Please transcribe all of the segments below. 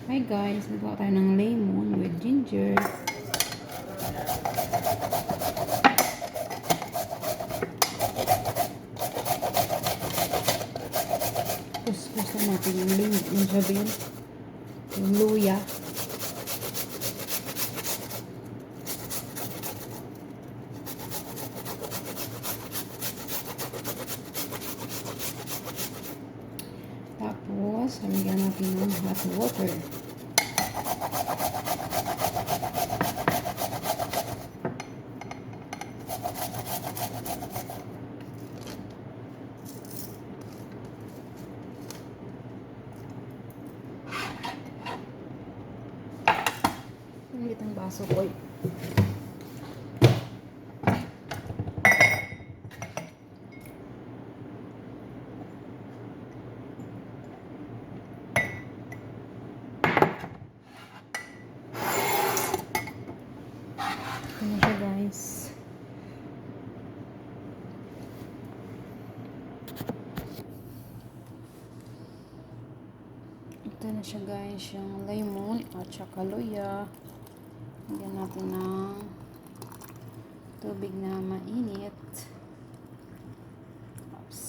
Hi guys, nagawa tayo ng lemon with ginger. Kuskusan natin yung lemon, yung sabihin, yung luya. Tapos, halagyan natin ng hot water. Ulit ang baso ko. Ito na siya guys. Ito na siya guys, yung lemon at saka luya. Lagyan natin ng tubig na mainit. Oops.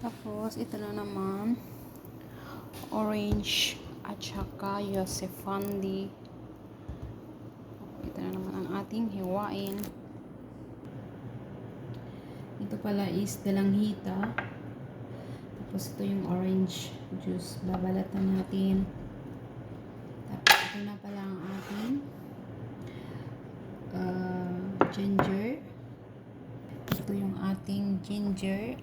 Tapos, ito na naman orange at saka Yosefandi. Ito na naman ang ating hiwain. Ito pala is dalanghita. Tapos ito yung orange juice. Babalatan natin. Tapos ito na pala ang ating ginger. Ito yung ating ginger.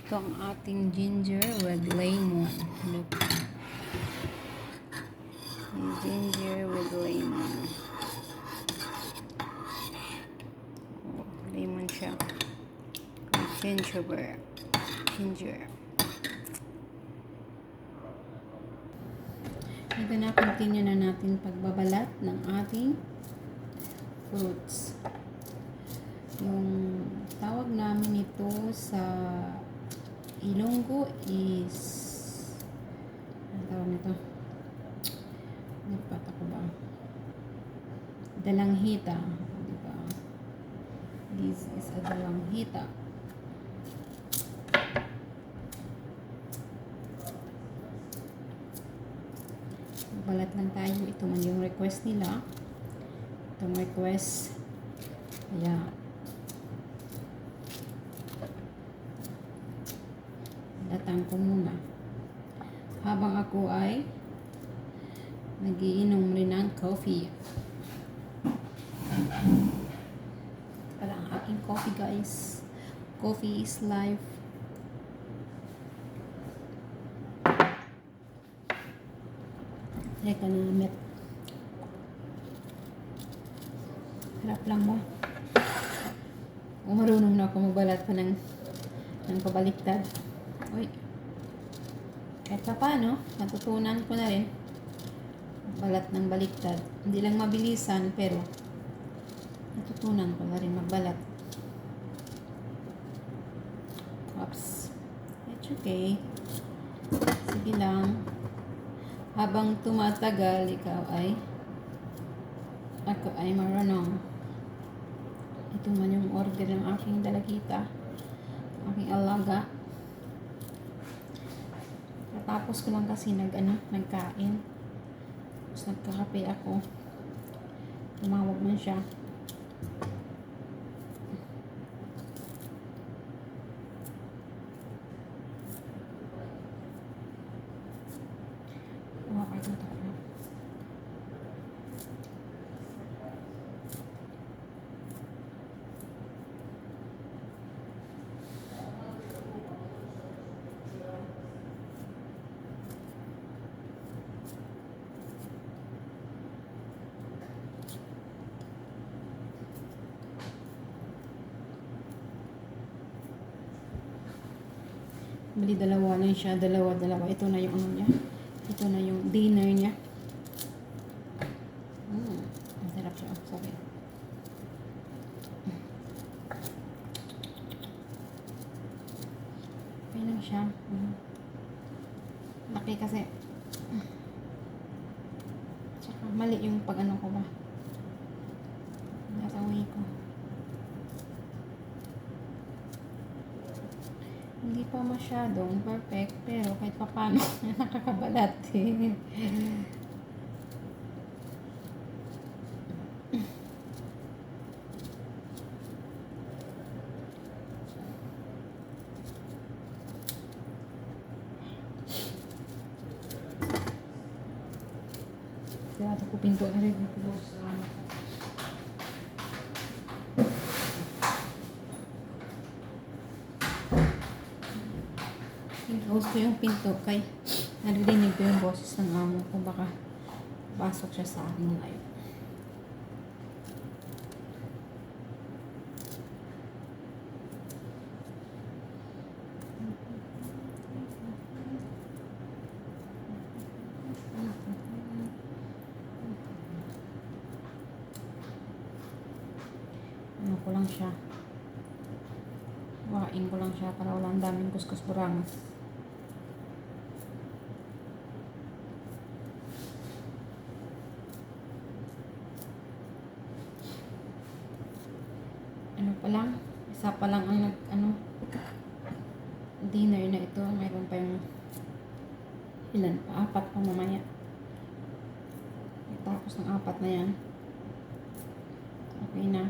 Ito ang ating ginger with lemon. Look. Ginger with lemon. Oh, lemon siya. Ginger. Ito na, continue na natin pagbabalat ng ating fruits. Yung tawag namin ito sa Ilonggo is, ano tawag nito? Nagpat ako ba? Dalanghita. Diba? This is a dalanghita. Balat lang tayo. Ito man yung request nila. Itong request. Kaya, datang ko muna. Habang ako ay nagiinom rin ng coffee. Pala ang aking coffee guys. Coffee is life. Teka na met. Harap lang mo. Marunong na ako magbalat pa ng pabaliktad. Uy. Kahit pa paano, natutunan ko na rin. Balat ng baliktad. Hindi lang mabilisan, pero natutunan ko na rin magbalat. Oops. It's okay. Sige lang. Habang tumatagal, ako ay marunong. Ito man yung order ng aking dalagita. Aking alaga. Tapos ko lang kasi nagkain. Tapos nagkakape ako. Tumawag man siya. Bali, dalawa na siya. Dalawa. Ito na yung ano niya. Ito na yung dinner niya. Tsaka mali yung pag ano ko ba. Naraway ko. Hindi pa masyadong perfect, pero kahit pa paano, nakakabalat eh. Kaya ito ko pinto na rin. Close ko yung pinto kay narinig ko yung boses ng amo ko, baka pasok siya sa aking live. Ano ko lang siya, wain ko lang siya para walang daming kuskus burangas. Ano pa lang, isa pa lang ang dinner na ito. Mayroon pa yung ilan pa, 4 pa mamaya. Tapos ng 4 na yan, okay na.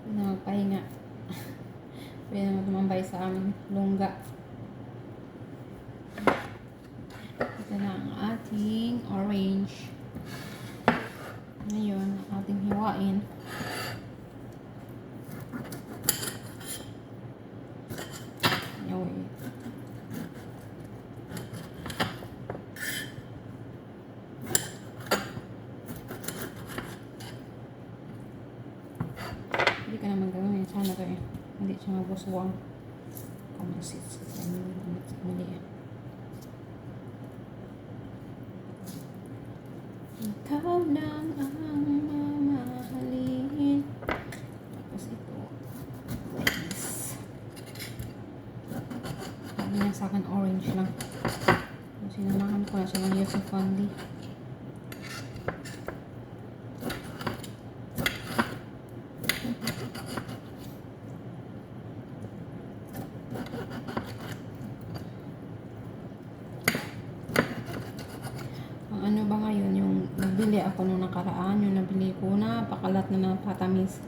Pwede na magpahinga. Pwede na tumambay sa aming lungga. Ito na ang ating orange. Ngayon, ating hiwain. Hindi ka naman gawin. Sana to eh. Hindi siya mabuswang. Composites. Kasi mali yan. Ikaw lang ang mamahalin. Tapos ito. Nice. Sabi niya sa akin orange lang. Sinamahan ko na siya ng Yosef Fondi. Ang ano ba ngayon, yung nabili ako nung nakaraan, yung nabili ko na pakalat na ng patamis.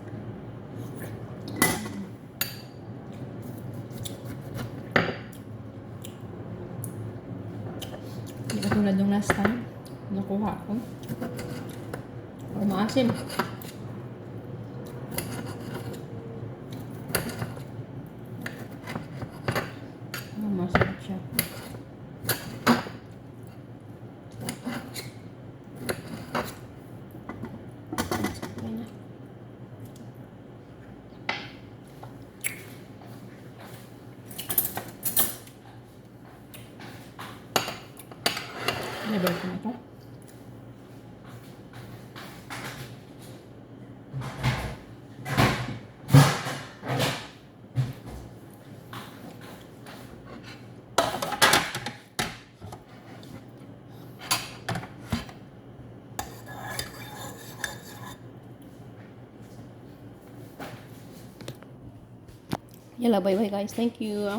Hindi katulad nung last time nakuha ko. O maasim. Masarap siya. Level ko na ito. Yala, bye bye guys. Thank you.